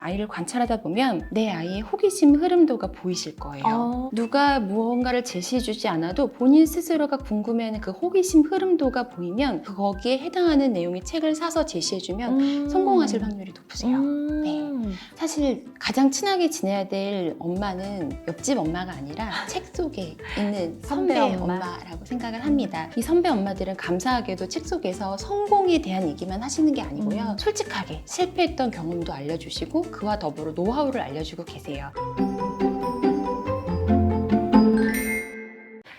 아이를 관찰하다 보면 내 아이의 호기심 흐름도가 보이실 거예요. 누가 무언가를 제시해주지 않아도 본인 스스로가 궁금해하는 그 호기심 흐름도가 보이면 거기에 해당하는 내용의 책을 사서 제시해주면 성공하실 확률이 높으세요. 네. 사실 가장 친하게 지내야 될 엄마는 옆집 엄마가 아니라 책 속에 있는 선배 엄마라고 생각을 합니다. 이 선배 엄마들은 감사하게도 책 속에서 성공에 대한 얘기만 하시는 게 아니고요. 솔직하게 실패했던 경험도 알려주시고 그와 더불어 노하우를 알려주고 계세요.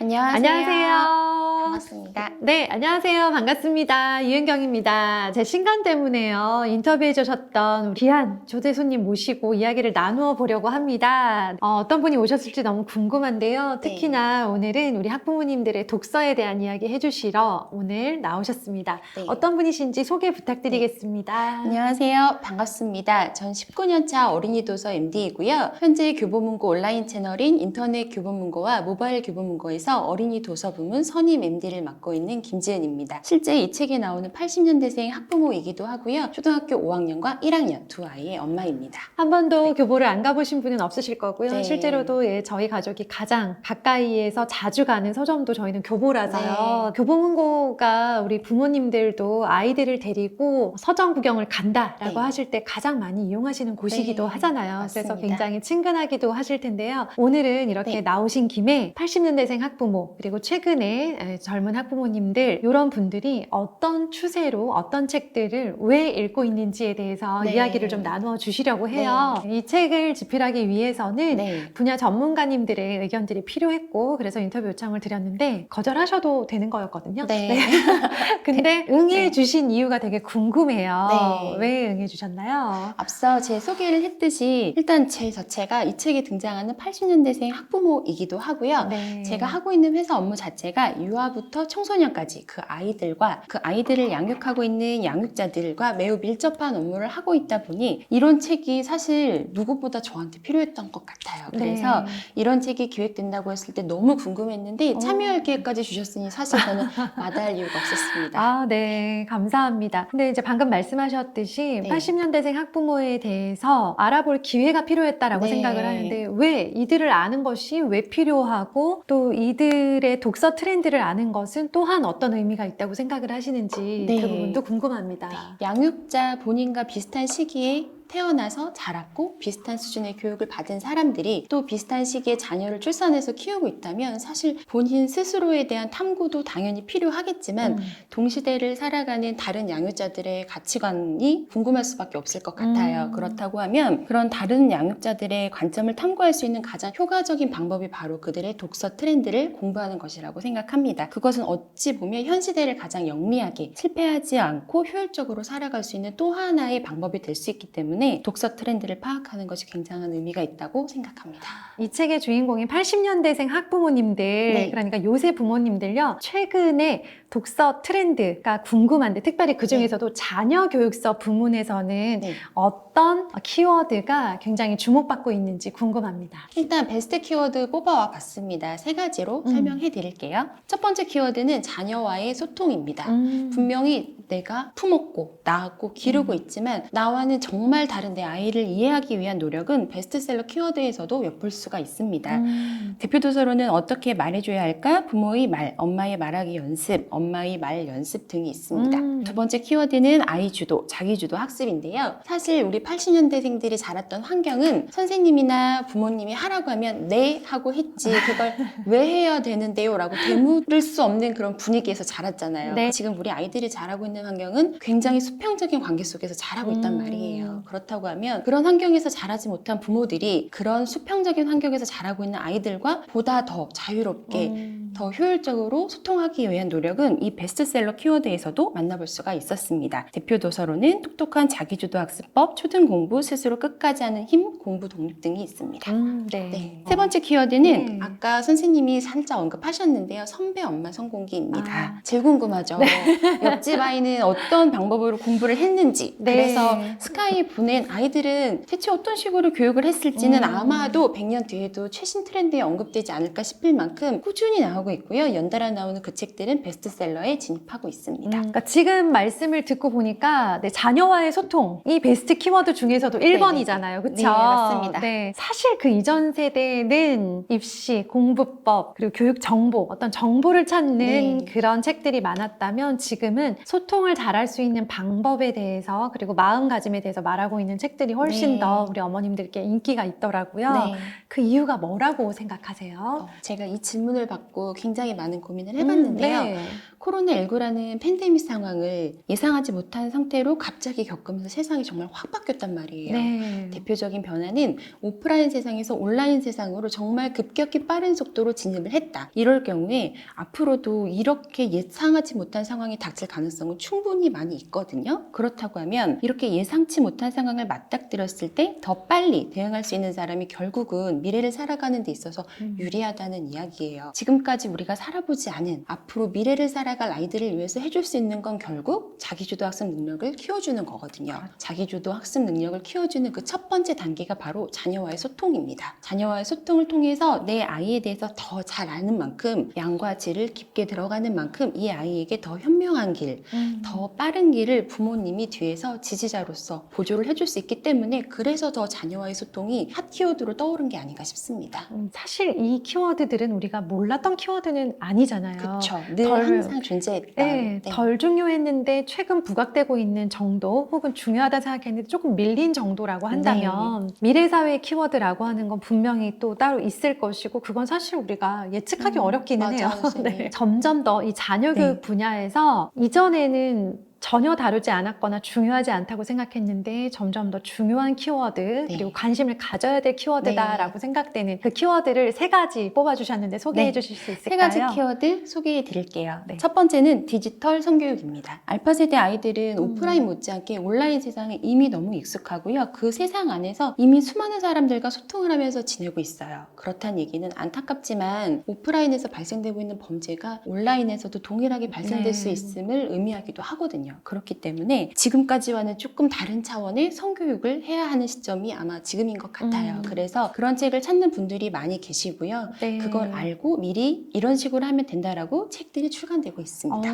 안녕하세요. 반갑습니다. 네, 안녕하세요. 반갑습니다. 유은경입니다. 제 신간 때문에요. 인터뷰해 주셨던 귀한 초대 손님 모시고 이야기를 나누어 보려고 합니다. 어떤 분이 오셨을지 너무 궁금한데요. 특히나 오늘은 우리 학부모님들의 독서에 대한 이야기 해주시러 오늘 나오셨습니다. 네. 어떤 분이신지 소개 부탁드리겠습니다. 안녕하세요. 반갑습니다. 전 19년차 어린이 도서 MD이고요. 현재 교보문고 온라인 채널인 인터넷 교보문고와 모바일 교보문고에서 어린이 도서 부문 선임 MD를 맡고 있는 김지은입니다. 실제 이 책에 나오는 80년대생 학부모이기도 하고요. 초등학교 5학년과 1학년 두 아이의 엄마입니다. 한 번도 교보를 안 가보신 분은 없으실 거고요. 네. 실제로도 저희 가족이 가장 가까이에서 자주 가는 서점도 저희는 교보라서요. 교보문고가 우리 부모님들도 아이들을 데리고 서점 구경을 간다라고 하실 때 가장 많이 이용하시는 곳이기도 하잖아요. 맞습니다. 그래서 굉장히 친근하기도 하실 텐데요. 오늘은 이렇게 나오신 김에 80년대생 학부모 그리고 최근에 젊은 학부모님들 이런 분들이 어떤 추세로 어떤 책들을 왜 읽고 있는지에 대해서 이야기를 좀 나누어 주시려고 해요. 이 책을 집필하기 위해서는 분야 전문가님들의 의견들이 필요했고 그래서 인터뷰 요청을 드렸는데 거절하셔도 되는 거였거든요. 근데 응해 주신 이유가 되게 궁금해요. 왜 응해 주셨나요? 앞서 제 소개를 했듯이 일단 제 자체가 이 책에 등장하는 80년대생 학부모이기도 하고요. 제가 하고 있는 회사 업무 자체가 유아부터 청소년까지 그 아이들과 그 아이들을 양육하고 있는 양육자들과 매우 밀접한 업무를 하고 있다 보니 이런 책이 사실 누구보다 저한테 필요했던 것 같아요. 그래서 이런 책이 기획된다고 했을 때 너무 궁금했는데 참여할 기회까지 주셨으니 사실 저는 마다할 이유가 없었습니다. 아, 네. 감사합니다. 근데 이제 방금 말씀하셨듯이 80년대생 학부모에 대해서 알아볼 기회가 필요했다라고 생각을 하는데 왜 이들을 아는 것이 왜 필요하고 또 이들의 독서 트렌드를 아는 것은 또한 어떤 의미가 있다고 생각을 하시는지 그 부분도 궁금합니다. 양육자 본인과 비슷한 시기에 태어나서 자랐고 비슷한 수준의 교육을 받은 사람들이 또 비슷한 시기에 자녀를 출산해서 키우고 있다면 사실 본인 스스로에 대한 탐구도 당연히 필요하겠지만 동시대를 살아가는 다른 양육자들의 가치관이 궁금할 수밖에 없을 것 같아요. 그렇다고 하면 그런 다른 양육자들의 관점을 탐구할 수 있는 가장 효과적인 방법이 바로 그들의 독서 트렌드를 공부하는 것이라고 생각합니다. 그것은 어찌 보면 현 시대를 가장 영리하게 실패하지 않고 효율적으로 살아갈 수 있는 또 하나의 방법이 될 수 있기 때문에 독서 트렌드를 파악하는 것이 굉장한 의미가 있다고 생각합니다. 이 책의 주인공인 80년대생 학부모님들 그러니까 요새 부모님들요 최근에 독서 트렌드가 궁금한데 특별히 그 중에서도 자녀 교육서 부문에서는 어떤 키워드가 굉장히 주목받고 있는지 궁금합니다. 일단 베스트 키워드 뽑아와 봤습니다. 세 가지로 설명해 드릴게요. 첫 번째 키워드는 자녀와의 소통입니다. 분명히 내가 품었고 낳았고 기르고 있지만 나와는 정말 다른 내 아이를 이해하기 위한 노력은 베스트셀러 키워드에서도 엿볼 수가 있습니다. 대표 도서로는 어떻게 말해줘야 할까? 부모의 말, 엄마의 말하기 연습, 엄마의 말 연습 등이 있습니다. 두 번째 키워드는 아이 주도, 자기 주도 학습인데요. 사실 우리 80년대생들이 자랐던 환경은 선생님이나 부모님이 하라고 하면 네 하고 했지 그걸 왜 해야 되는데요? 라고 되물을 수 없는 그런 분위기에서 자랐잖아요. 지금 우리 아이들이 자라고 있는 환경은 굉장히 수평적인 관계 속에서 자라고 있단 말이에요. 그렇다고 하면 그런 환경에서 자라지 못한 부모들이 그런 수평적인 환경에서 자라고 있는 아이들과 보다 더 자유롭게 더 효율적으로 소통하기 위한 노력은 이 베스트셀러 키워드에서도 만나볼 수가 있었습니다. 대표 도서로는 똑똑한 자기주도 학습법, 초등 공부, 스스로 끝까지 하는 힘, 공부 독립 등이 있습니다. 세 번째 키워드는 아까 선생님이 살짝 언급하셨는데요. 선배 엄마 성공기입니다. 제일 궁금하죠. 옆집 아이는 어떤 방법으로 공부를 했는지 그래서 스카이 보낸 아이들은 대체 어떤 식으로 교육을 했을지는 아마도 100년 뒤에도 최신 트렌드에 언급되지 않을까 싶을 만큼 꾸준히 나오고 나오고 있고요. 연달아 나오는 그 책들은 베스트셀러에 진입하고 있습니다. 그러니까 지금 말씀을 듣고 보니까 네, 자녀와의 소통이 베스트 키워드 중에서도 1번이잖아요. 그렇죠? 네, 맞습니다. 네, 사실 그 이전 세대는 입시, 공부법, 그리고 교육 정보, 어떤 정보를 찾는 네. 그런 책들이 많았다면 지금은 소통을 잘할 수 있는 방법에 대해서 그리고 마음가짐에 대해서 말하고 있는 책들이 훨씬 네. 더 우리 어머님들께 인기가 있더라고요. 네. 그 이유가 뭐라고 생각하세요? 제가 이 질문을 받고 굉장히 많은 고민을 해봤는데요. 네. 코로나19라는 팬데믹 상황을 예상하지 못한 상태로 갑자기 겪으면서 세상이 정말 확 바뀌었단 말이에요. 네. 대표적인 변화는 오프라인 세상에서 온라인 세상으로 정말 급격히 빠른 속도로 진입을 했다. 이럴 경우에 앞으로도 이렇게 예상하지 못한 상황이 닥칠 가능성은 충분히 많이 있거든요. 그렇다고 하면 이렇게 예상치 못한 상황을 맞닥뜨렸을 때 더 빨리 대응할 수 있는 사람이 결국은 미래를 살아가는 데 있어서 유리하다는 이야기예요. 지금까지 우리가 살아보지 않은 앞으로 미래를 살아갈 아이들을 위해서 해줄 수 있는 건 결국 자기주도 학습 능력을 키워주는 거거든요. 자기주도 학습 능력을 키워주는 그 첫 번째 단계가 바로 자녀와의 소통입니다. 자녀와의 소통을 통해서 내 아이에 대해서 더 잘 아는 만큼 양과 질을 깊게 들어가는 만큼 이 아이에게 더 현명한 길, 더 빠른 길을 부모님이 뒤에서 지지자로서 보조를 해줄 수 있기 때문에 그래서 더 자녀와의 소통이 핫 키워드로 떠오른 게 아닌가 싶습니다. 사실 이 키워드들은 우리가 몰랐던 키워드는 아니잖아요. 그렇죠. 늘 덜- 항상 존재했다. 네, 덜 중요했는데 최근 부각되고 있는 정도 혹은 중요하다 생각했는데 조금 밀린 정도라고 한다면 미래 사회의 키워드라고 하는 건 분명히 또 따로 있을 것이고 그건 사실 우리가 예측하기 어렵기는 맞아요, 해요. 선생님. 네. 점점 더 이 자녀 네. 교육 분야에서 이전에는 전혀 다루지 않았거나 중요하지 않다고 생각했는데 점점 더 중요한 키워드 그리고 관심을 가져야 될 키워드다라고 생각되는 그 키워드를 3가지 뽑아주셨는데 소개해 주실 수 있을까요? 3가지 키워드 소개해 드릴게요. 네. 첫 번째는 디지털 성교육입니다. 알파 세대 아이들은 오프라인 못지않게 온라인 세상에 이미 너무 익숙하고요. 그 세상 안에서 이미 수많은 사람들과 소통을 하면서 지내고 있어요. 그렇다는 얘기는 안타깝지만 오프라인에서 발생되고 있는 범죄가 온라인에서도 동일하게 발생될 수 있음을 의미하기도 하거든요. 그렇기 때문에 지금까지와는 조금 다른 차원의 성교육을 해야 하는 시점이 아마 지금인 것 같아요. 그래서 그런 책을 찾는 분들이 많이 계시고요. 네. 그걸 알고 미리 이런 식으로 하면 된다라고 책들이 출간되고 있습니다.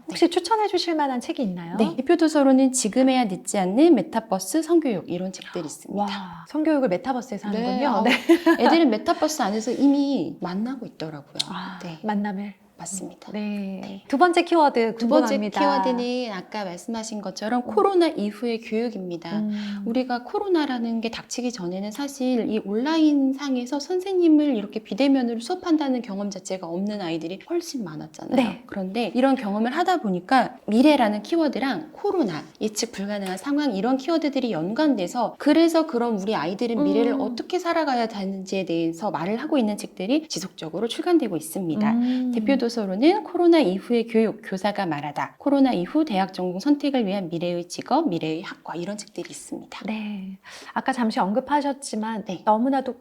혹시 추천해 주실 만한 책이 있나요? 네, 대표 도서로는 지금 해야 늦지 않는 메타버스 성교육 이런 책들이 있습니다. 와, 성교육을 메타버스에서 하는군요. 네. 애들은 메타버스 안에서 이미 만나고 있더라고요. 네, 만남을. 맞습니다. 네. 두 번째 키워드 두 번째 궁금합니다. 키워드는 아까 말씀하신 것처럼 코로나 이후의 교육입니다. 우리가 코로나라는 게 닥치기 전에는 사실 이 온라인 상에서 선생님을 이렇게 비대면으로 수업한다는 경험 자체가 없는 아이들이 훨씬 많았잖아요. 네. 그런데 이런 경험을 하다 보니까 미래라는 키워드랑 코로나, 예측 불가능한 상황 이런 키워드들이 연관돼서 그래서 그럼 우리 아이들은 미래를 어떻게 살아가야 되는지에 대해서 말을 하고 있는 책들이 지속적으로 출간되고 있습니다. 대표 도서로는 코로나 이후의 교육, 교사가 말하다. 코로나 이후 대학 전공 선택을 위한 미래의 직업, 미래의 학과 이런 책들이 있습니다. 네. 아까 잠시 언급하셨지만 네. 너무나도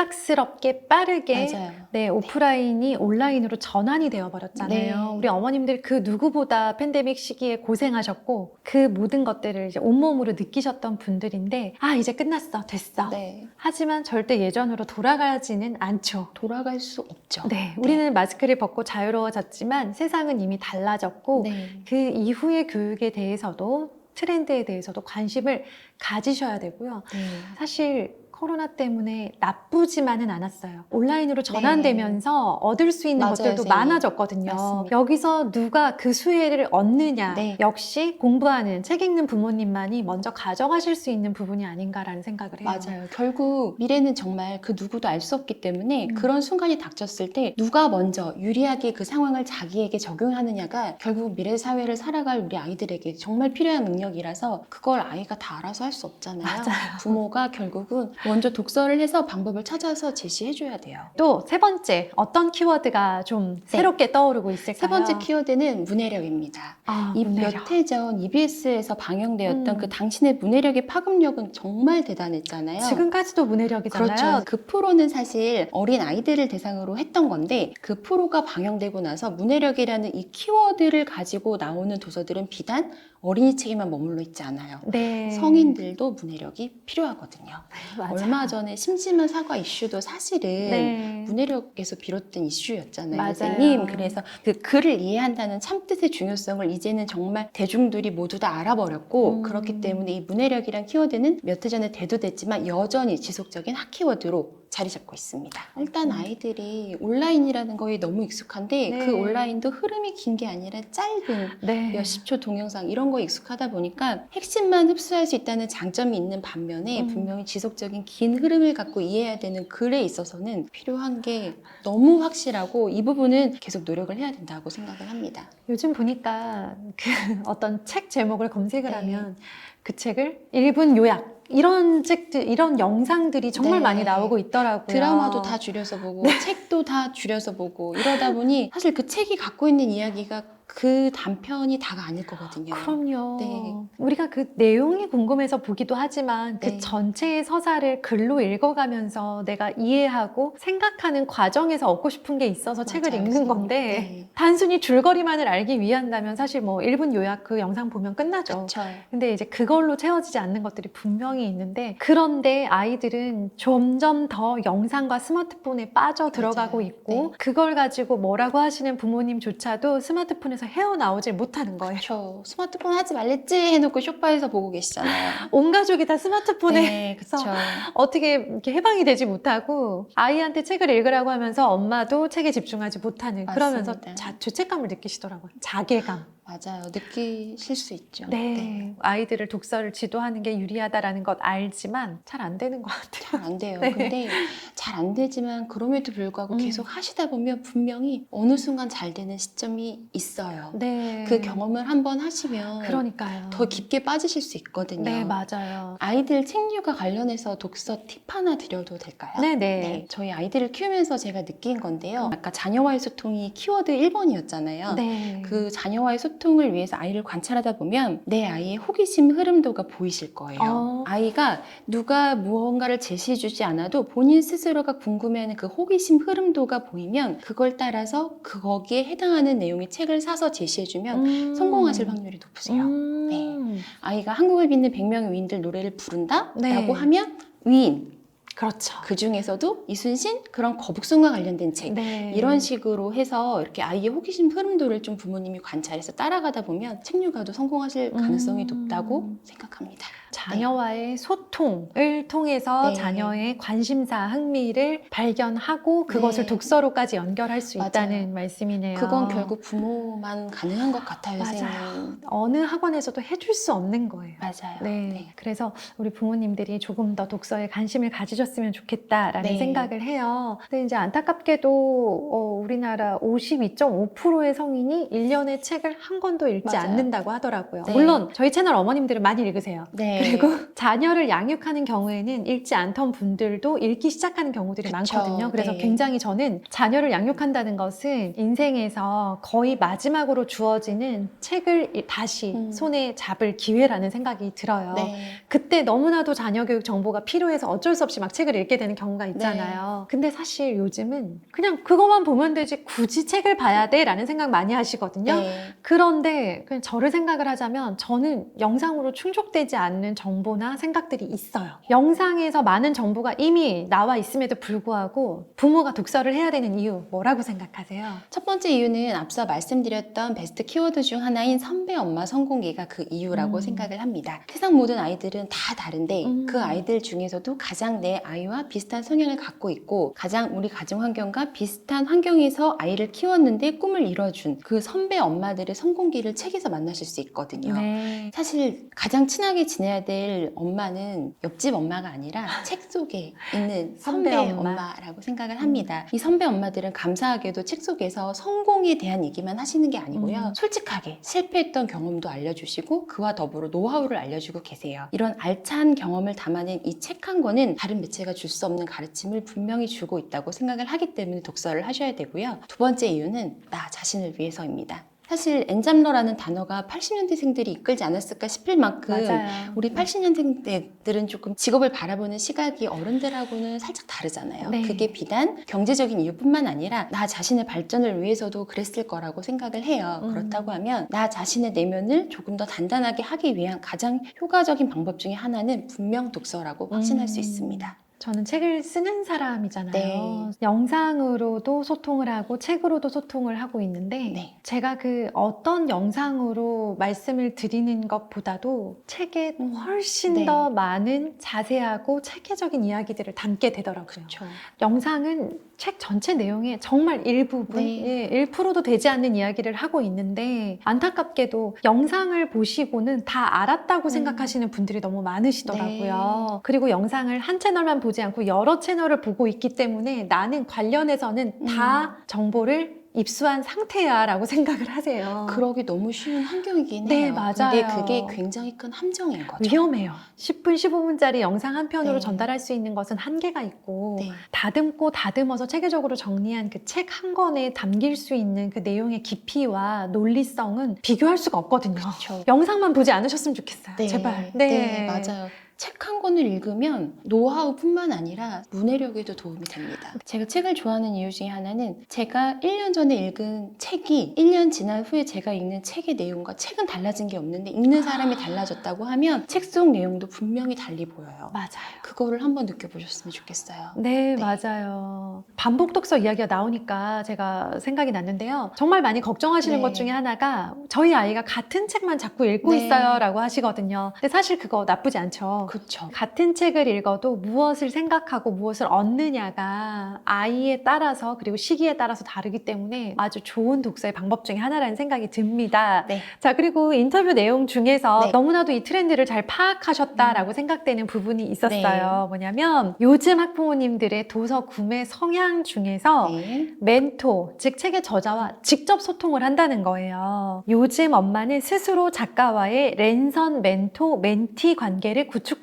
갑작스럽게 빠르게 맞아요. 네, 오프라인이 온라인으로 전환이 되어버렸잖아요. 네. 우리 어머님들 그 누구보다 팬데믹 시기에 고생하셨고 그 모든 것들을 이제 온몸으로 느끼셨던 분들인데 아 이제 끝났어 됐어. 네. 하지만 절대 예전으로 돌아가지는 않죠. 돌아갈 수 없죠. 네, 우리는 마스크를 벗고 자유로워졌지만 세상은 이미 달라졌고 네. 그 이후의 교육에 대해서도 트렌드에 대해서도 관심을 가지셔야 되고요. 네. 사실 코로나 때문에 나쁘지만은 않았어요. 온라인으로 전환되면서 얻을 수 있는 맞아요, 것들도 선생님. 많아졌거든요. 맞습니다. 여기서 누가 그 수혜를 얻느냐. 네. 역시 공부하는 책 읽는 부모님만이 먼저 가져가실 수 있는 부분이 아닌가라는 생각을 해요. 맞아요. 결국 미래는 정말 그 누구도 알 수 없기 때문에 그런 순간이 닥쳤을 때 누가 먼저 유리하게 그 상황을 자기에게 적용하느냐가 결국 미래 사회를 살아갈 우리 아이들에게 정말 필요한 능력이라서 그걸 아이가 다 알아서 할 수 없잖아요. 맞아요. 부모가 결국은 먼저 독서를 해서 방법을 찾아서 제시해줘야 돼요. 또 세 번째 어떤 키워드가 좀 새롭게 떠오르고 있을까요? 세 번째 키워드는 문해력입니다. 아, 이 문해력. 몇 해 전 EBS에서 방영되었던 그 당신의 문해력의 파급력은 정말 대단했잖아요. 지금까지도 문해력이잖아요. 그렇죠. 그 프로는 사실 어린 아이들을 대상으로 했던 건데 그 프로가 방영되고 나서 문해력이라는 이 키워드를 가지고 나오는 도서들은 비단 어린이 책에만 머물러 있지 않아요. 네. 성인들도 문해력이 필요하거든요. 맞아요. 맞아. 얼마 전에 심심한 사과 이슈도 사실은 네. 문해력에서 비롯된 이슈였잖아요, 맞아요. 선생님. 그래서 그 글을 이해한다는 참뜻의 중요성을 이제는 정말 대중들이 모두 다 알아버렸고 그렇기 때문에 이 문해력이란 키워드는 몇 해 전에 대두됐지만 여전히 지속적인 핫키워드로 자리 잡고 있습니다. 일단 아이들이 온라인이라는 거에 너무 익숙한데 네. 그 온라인도 흐름이 긴 게 아니라 짧은 네. 몇십 초 동영상 이런 거에 익숙하다 보니까 핵심만 흡수할 수 있다는 장점이 있는 반면에 분명히 지속적인 긴 흐름을 갖고 이해해야 되는 글에 있어서는 필요한 게 너무 확실하고 이 부분은 계속 노력을 해야 된다고 생각을 합니다. 요즘 보니까 그 어떤 책 제목을 검색을 네. 하면 그 책을 1분 요약 이런 책들, 이런 영상들이 정말 네. 많이 나오고 있더라고요. 드라마도 다 줄여서 보고 책도 다 줄여서 보고 이러다 보니 사실 그 책이 갖고 있는 이야기가 그 단편이 다가 아닐 거거든요. 그럼요. 네. 우리가 그 내용이 궁금해서 보기도 하지만 그 네. 전체의 서사를 글로 읽어가면서 내가 이해하고 생각하는 과정에서 얻고 싶은 게 있어서 책을 맞아요, 읽는 선생님. 건데 네. 단순히 줄거리만을 알기 위한다면 사실 뭐 1분 요약 그 영상 보면 끝나죠. 그렇죠. 근데 이제 그걸로 채워지지 않는 것들이 분명히 있는데 그런데 아이들은 점점 더 영상과 스마트폰에 빠져 들어가고 맞아요. 있고 네. 그걸 가지고 뭐라고 하시는 부모님조차도 스마트폰에서 헤어나오질 못하는 거예요. 그렇죠. 스마트폰 하지 말랬지 해놓고 소파에서 보고 계시잖아요. 온 가족이 다 스마트폰에 네, 그렇죠. 어떻게 이렇게 해방이 되지 못하고 아이한테 책을 읽으라고 하면서 엄마도 책에 집중하지 못하는 그러면서 맞습니다. 죄책감을 느끼시더라고요. 자괴감. 맞아요. 느끼실 수 있죠. 네. 아이들을 독서를 지도하는 게 유리하다라는 것 알지만 잘 안 되는 것 같아요. 잘 안 돼요. 네. 근데 잘 안 되지만 그럼에도 불구하고 계속 하시다 보면 분명히 어느 순간 잘 되는 시점이 있어요. 네. 그 경험을 한번 하시면 그러니까요. 더 깊게 빠지실 수 있거든요. 네, 맞아요. 아이들 책류가 관련해서 독서 팁 하나 드려도 될까요? 네네. 네, 저희 아이들을 키우면서 제가 느낀 건데요. 아까 자녀와의 소통이 키워드 1번이었잖아요. 네. 그 자녀와의 소통을 위해서 아이를 관찰하다 보면 내 아이의 호기심 흐름도가 보이실 거예요. 아이가 누가 무언가를 제시해주지 않아도 본인 스스로가 궁금해하는 그 호기심 흐름도가 보이면 그걸 따라서 거기에 해당하는 내용의 책을 사서 제시해주면 성공하실 확률이 높으세요. 네. 아이가 한국을 빛낸 100명의 위인들 노래를 부른다? 네. 라고 하면 위인. 그렇죠. 그 중에서도 이순신 그런 거북선과 관련된 책 네. 이런 식으로 해서 이렇게 아이의 호기심 흐름도를 좀 부모님이 관찰해서 따라가다 보면 책류가도 성공하실 가능성이 높다고 생각합니다. 자녀와의 소통을 통해서 네. 자녀의 관심사, 흥미를 발견하고 그것을 네. 독서로까지 연결할 수 맞아요. 있다는 말씀이네요. 그건 결국 부모만 가능한 것 같아요, 맞아요. 선생님. 어느 학원에서도 해줄 수 없는 거예요. 맞아요. 네. 그래서 우리 부모님들이 조금 더 독서에 관심을 가지셨으면 좋겠다라는 네. 생각을 해요. 근데 이제 안타깝게도 우리나라 52.5%의 성인이 1년에 책을 한 권도 읽지 맞아요. 않는다고 하더라고요. 네. 물론 저희 채널 어머님들은 많이 읽으세요. 네. 그리고 자녀를 양육하는 경우에는 읽지 않던 분들도 읽기 시작하는 경우들이 그쵸. 많거든요. 그래서 네. 굉장히 저는 자녀를 양육한다는 것은 인생에서 거의 마지막으로 주어지는 책을 다시 손에 잡을 기회라는 생각이 들어요. 네. 그때 너무나도 자녀 교육 정보가 필요해서 어쩔 수 없이 막 책을 읽게 되는 경우가 있잖아요. 근데 사실 요즘은 그냥 그것만 보면 되지 굳이 책을 봐야 돼? 라는 생각 많이 하시거든요. 네. 그런데 그냥 저를 생각을 하자면 저는 영상으로 충족되지 않는 정보나 생각들이 있어요. 영상에서 많은 정보가 이미 나와 있음에도 불구하고 부모가 독서를 해야 되는 이유 뭐라고 생각하세요? 첫 번째 이유는 앞서 말씀드렸던 베스트 키워드 중 하나인 선배 엄마 성공기가 그 이유라고 생각을 합니다. 세상 모든 아이들은 다 다른데 그 아이들 중에서도 가장 내 아이와 비슷한 성향을 갖고 있고 가장 우리 가정 환경과 비슷한 환경에서 아이를 키웠는데 꿈을 이뤄준 그 선배 엄마들의 성공기를 책에서 만나실 수 있거든요. 네. 사실 가장 친하게 지내야 될 엄마는 옆집 엄마가 아니라 책 속에 있는 선배 선배 엄마. 엄마라고 생각을 합니다. 이 선배 엄마들은 감사하게도 책 속에서 성공에 대한 얘기만 하시는 게 아니고요. 솔직하게 실패했던 경험도 알려주시고 그와 더불어 노하우를 알려주고 계세요. 이런 알찬 경험을 담아낸 이 책 한 권은 다른 매체가 줄 수 없는 가르침을 분명히 주고 있다고 생각을 하기 때문에 독서를 하셔야 되고요. 두 번째 이유는 나 자신을 위해서입니다. 사실 엔잡러라는 단어가 80년대생들이 이끌지 않았을까 싶을 만큼 맞아요. 우리 80년대들은 조금 직업을 바라보는 시각이 어른들하고는 살짝 다르잖아요. 네. 그게 비단 경제적인 이유뿐만 아니라 나 자신의 발전을 위해서도 그랬을 거라고 생각을 해요. 그렇다고 하면 나 자신의 내면을 조금 더 단단하게 하기 위한 가장 효과적인 방법 중에 하나는 분명 독서라고 확신할 수 있습니다. 저는 책을 쓰는 사람이잖아요. 네. 영상으로도 소통을 하고 책으로도 소통을 하고 있는데 네. 제가 그 어떤 영상으로 말씀을 드리는 것보다도 책에 훨씬 네. 더 많은 자세하고 체계적인 이야기들을 담게 되더라고요. 그렇죠. 영상은 책 전체 내용의 정말 일부분, 네. 1%도 되지 않는 이야기를 하고 있는데 안타깝게도 영상을 보시고는 다 알았다고 생각하시는 분들이 너무 많으시더라고요. 네. 그리고 영상을 한 채널만 보지 않고 여러 채널을 보고 있기 때문에 나는 관련해서는 다 정보를 입수한 상태야 라고 생각을 하세요. 그러기 너무 쉬운 환경이긴 네, 해요. 맞아요. 근데 그게 굉장히 큰 함정인 거죠. 위험해요. 10분, 15분짜리 영상 한 편으로 네. 전달할 수 있는 것은 한계가 있고 네. 다듬고 다듬어서 체계적으로 정리한 그 책 한 권에 담길 수 있는 그 내용의 깊이와 논리성은 비교할 수가 없거든요. 그렇죠. 영상만 보지 않으셨으면 좋겠어요. 네. 제발. 네, 맞아요. 책 한 권을 읽으면 노하우뿐만 아니라 문해력에도 도움이 됩니다. 제가 책을 좋아하는 이유 중에 하나는 제가 1년 전에 읽은 책이 1년 지난 후에 제가 읽는 책의 내용과 책은 달라진 게 없는데 읽는 사람이 달라졌다고 하면 책 속 내용도 분명히 달리 보여요. 맞아요. 그거를 한번 느껴보셨으면 좋겠어요. 네, 네. 맞아요. 반복 독서 이야기가 나오니까 제가 생각이 났는데요. 정말 많이 걱정하시는 네. 것 중에 하나가 저희 아이가 같은 책만 자꾸 읽고 네. 있어요 라고 하시거든요. 근데 사실 그거 나쁘지 않죠. 그렇죠. 같은 책을 읽어도 무엇을 생각하고 무엇을 얻느냐가 아이에 따라서 그리고 시기에 따라서 다르기 때문에 아주 좋은 독서의 방법 중에 하나라는 생각이 듭니다. 네. 자, 그리고 인터뷰 내용 중에서 네. 너무나도 이 트렌드를 잘 파악하셨다라고 생각되는 부분이 있었어요. 뭐냐면 요즘 학부모님들의 도서 구매 성향 중에서 네. 멘토, 즉 책의 저자와 직접 소통을 한다는 거예요. 요즘 엄마는 스스로 작가와의 랜선 멘토, 멘티 관계를 구축합니다.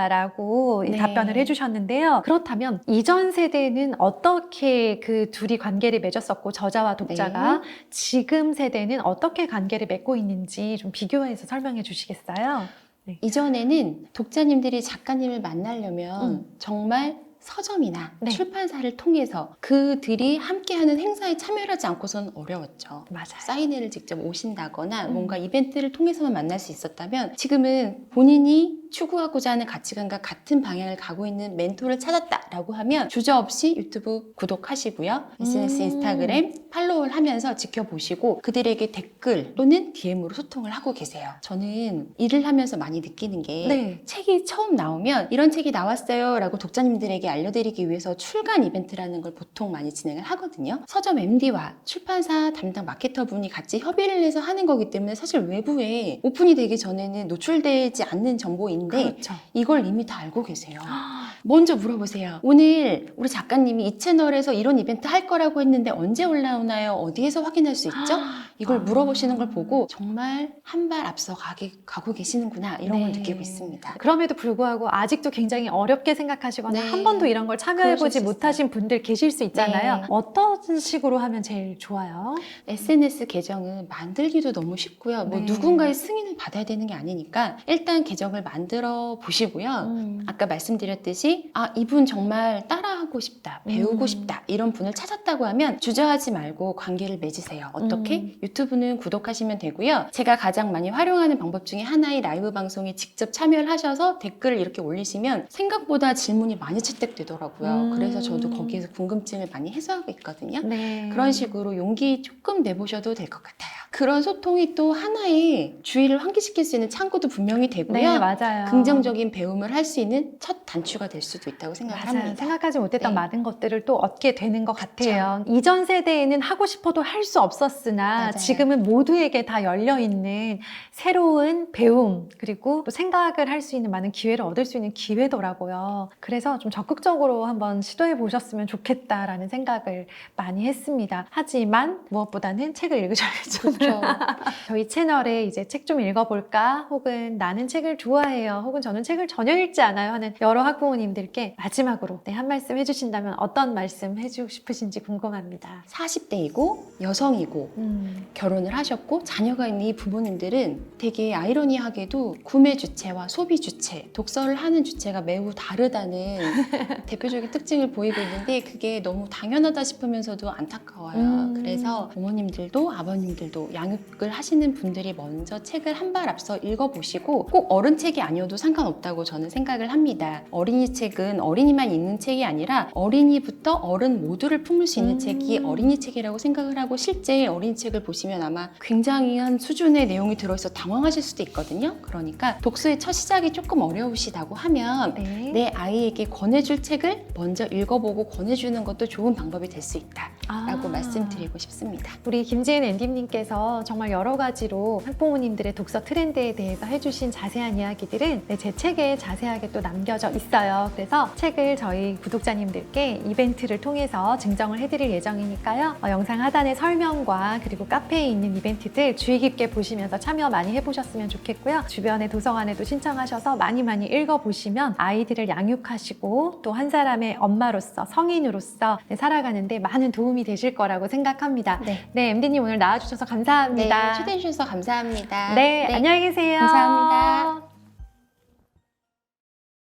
라고 네. 답변을 해주셨는데요. 그렇다면 이전 세대는 어떻게 그 둘이 관계를 맺었었고 저자와 독자가 지금 세대는 어떻게 관계를 맺고 있는지 좀 비교해서 설명해 주시겠어요? 네. 이전에는 독자님들이 작가님을 만나려면 정말 서점이나 네. 출판사를 통해서 그들이 함께하는 행사에 참여를 하지 않고서는 어려웠죠. 맞아요. 사인회를 직접 오신다거나 뭔가 이벤트를 통해서만 만날 수 있었다면 지금은 본인이 추구하고자 하는 가치관과 같은 방향을 가고 있는 멘토를 찾았다라고 하면 주저없이 유튜브 구독하시고요. SNS, 인스타그램 팔로우를 하면서 지켜보시고 그들에게 댓글 또는 DM으로 소통을 하고 계세요. 저는 일을 하면서 많이 느끼는 게 네. 책이 처음 나오면 이런 책이 나왔어요 라고 독자님들에게 알려드리기 위해서 출간 이벤트라는 걸 보통 많이 진행을 하거든요. 서점 MD와 출판사 담당 마케터 분이 같이 협의를 해서 하는 거기 때문에 사실 외부에 오픈이 되기 전에는 노출되지 않는 정보인데 그렇죠. 이걸 이미 다 알고 계세요. 먼저 물어보세요. 오늘 우리 작가님이 이 채널에서 이런 이벤트 할 거라고 했는데 언제 올라오나요? 어디에서 확인할 수 있죠? 이걸 물어보시는 걸 보고 정말 한 발 앞서 가고 계시는구나 이런 걸 느끼고 있습니다. 그럼에도 불구하고 아직도 굉장히 어렵게 생각하시거나 네. 한 번도 이런 걸 참여해보지 그러실 수 못하신 분들 계실 수 있잖아요. 네. 어떤 식으로 하면 제일 좋아요? SNS 계정은 만들기도 너무 쉽고요. 뭐 네. 누군가의 승인을 받아야 되는 게 아니니까 일단 계정을 만들어 보시고요. 아까 말씀드렸듯이 이분 정말 따라하고 싶다, 배우고 싶다 이런 분을 찾았다고 하면 주저하지 말고 관계를 맺으세요. 어떻게? 유튜브는 구독하시면 되고요. 제가 가장 많이 활용하는 방법 중에 하나의 라이브 방송에 직접 참여를 하셔서 댓글을 이렇게 올리시면 생각보다 질문이 많이 채택되더라고요. 그래서 저도 거기에서 궁금증을 많이 해소하고 있거든요. 네. 그런 식으로 용기 조금 내보셔도 될 것 같아요. 그런 소통이 또 하나의 주의를 환기시킬 수 있는 창구도 분명히 되고요. 네, 맞아요. 긍정적인 배움을 할 수 있는 첫 단추가 될 수도 있다고 생각을 맞아요. 합니다. 생각하지 못했던 네. 많은 것들을 또 얻게 되는 것 같아요. 이전 세대에는 하고 싶어도 할 수 없었으나 맞아요. 지금은 모두에게 다 열려있는 새로운 배움 그리고 또 생각을 할 수 있는 많은 기회를 얻을 수 있는 기회더라고요. 그래서 좀 적극적으로 한번 시도해 보셨으면 좋겠다라는 생각을 많이 했습니다. 하지만 무엇보다는 책을 읽으셔야죠. 그렇죠. 저희 채널에 이제 책 좀 읽어볼까? 혹은 나는 책을 좋아해요. 혹은 저는 책을 전혀 읽지 않아요. 하는 여러 학부모님들께 마지막으로 한 말씀 해주신다면 어떤 말씀 해주고 싶으신지 궁금합니다. 40대이고 여성이고 결혼을 하셨고 자녀가 있는 이 부모님들은 되게 아이러니하게도 구매 주체와 소비 주체, 독서를 하는 주체가 매우 다르다는 대표적인 특징을 보이고 있는데 그게 너무 당연하다 싶으면서도 안타까워요. 그래서 부모님들도 아버님들도 양육을 하시는 분들이 먼저 책을 한 발 앞서 읽어보시고 꼭 어른 책이 아니어도 상관없다고 저는 생각을 합니다. 어린이 책은 어린이만 읽는 책이 아니라 어린이부터 어른 모두를 품을 수 있는 책이 어린이 책이라고 생각을 하고 실제 어린이 책을 보시면 아마 굉장한 수준의 내용이 들어있어 당황하실 수도 있거든요. 그러니까 독서의 첫 시작이 조금 어려우시다고 하면 네. 내 아이에게 권해줄 책을 먼저 읽어보고 권해주는 것도 좋은 방법이 될 수 있다라고 말씀드리고 싶습니다. 우리 김지은 엔디님께서 정말 여러 가지로 학부모님들의 독서 트렌드에 대해서 해주신 자세한 이야기들은 제 책에 자세하게 또 남겨져 있어요. 그래서 책을 저희 구독자님들께 이벤트를 통해서 증정을 해드릴 예정이니까요. 영상 하단의 설명과 그리고 카페에 있는 이벤트들 주의 깊게 보시면서 참여 많이 해보셨으면 좋겠고요. 주변의 도서관에도 신청하셔서 많이 읽어보시면 아이들을 양육하시고 또 한 사람의 엄마로서 성인으로서 살아가는데 많은 도움이 되실 거라고 생각합니다. 네, MD님 오늘 나와주셔서 감사합니다. 네, 초대해 주셔서 감사합니다. 네, 안녕히 계세요. 감사합니다.